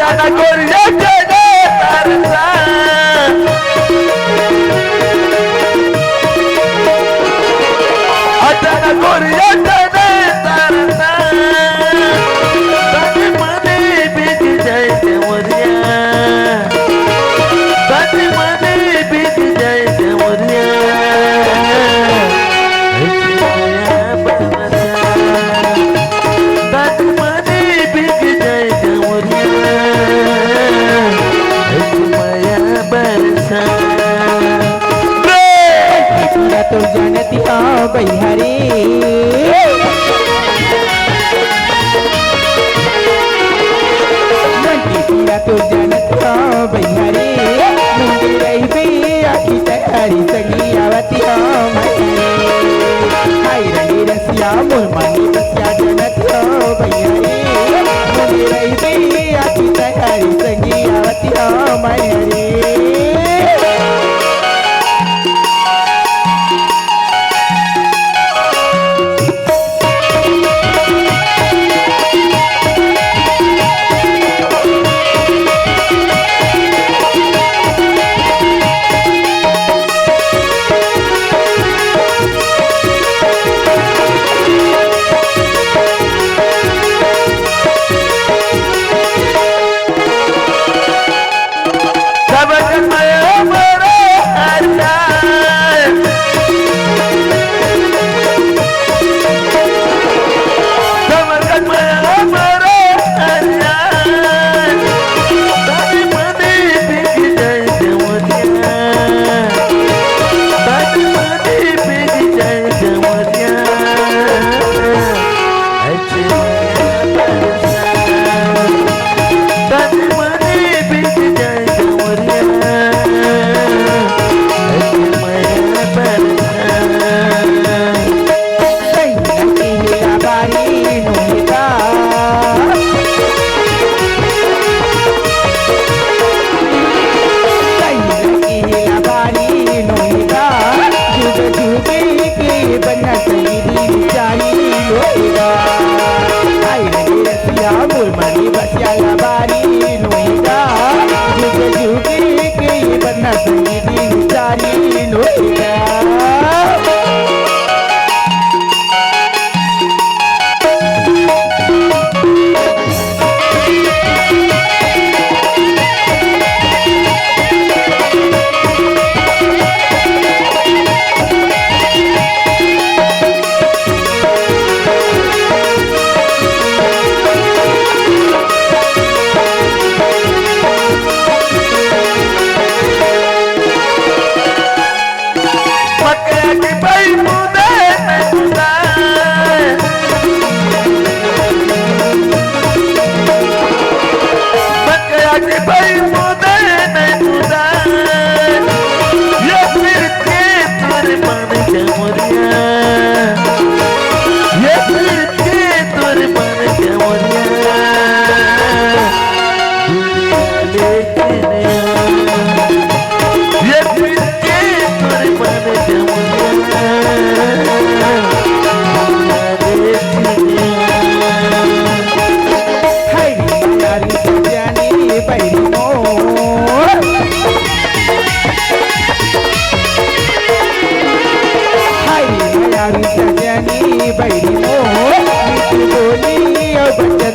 Atana Korea Jane Tarsa Atana Korea Jane Tarsa Tani mani big jai Demoria Tani mani big jai Demoria Tani mani big jai Demoria पूरा तो जानती हो बैहरी मंटी पूरा तो जानती हो बैहरी मुंडी रही भी आखी तैयारी सगी आवती हो हाय रंगी रसिया मुरमानी बसिया जानती हो बैहरी मुंडी रही भी आखी तैयारी सगी आवती हो बैहरी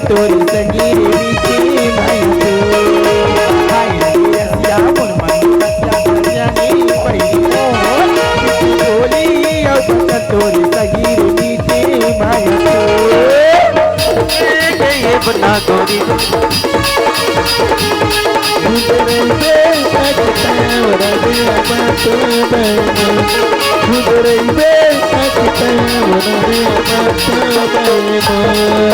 तोरी संगीर मीठी माई तू हाय रसिया मुरमानी बसिया बसियानी पड़ी हो बोली और तोरी संगीर मीठी माई तू ये बना गोरी गुजरे बे सकता वरदे बात बना गुजरे बे सकता वरदे बात बना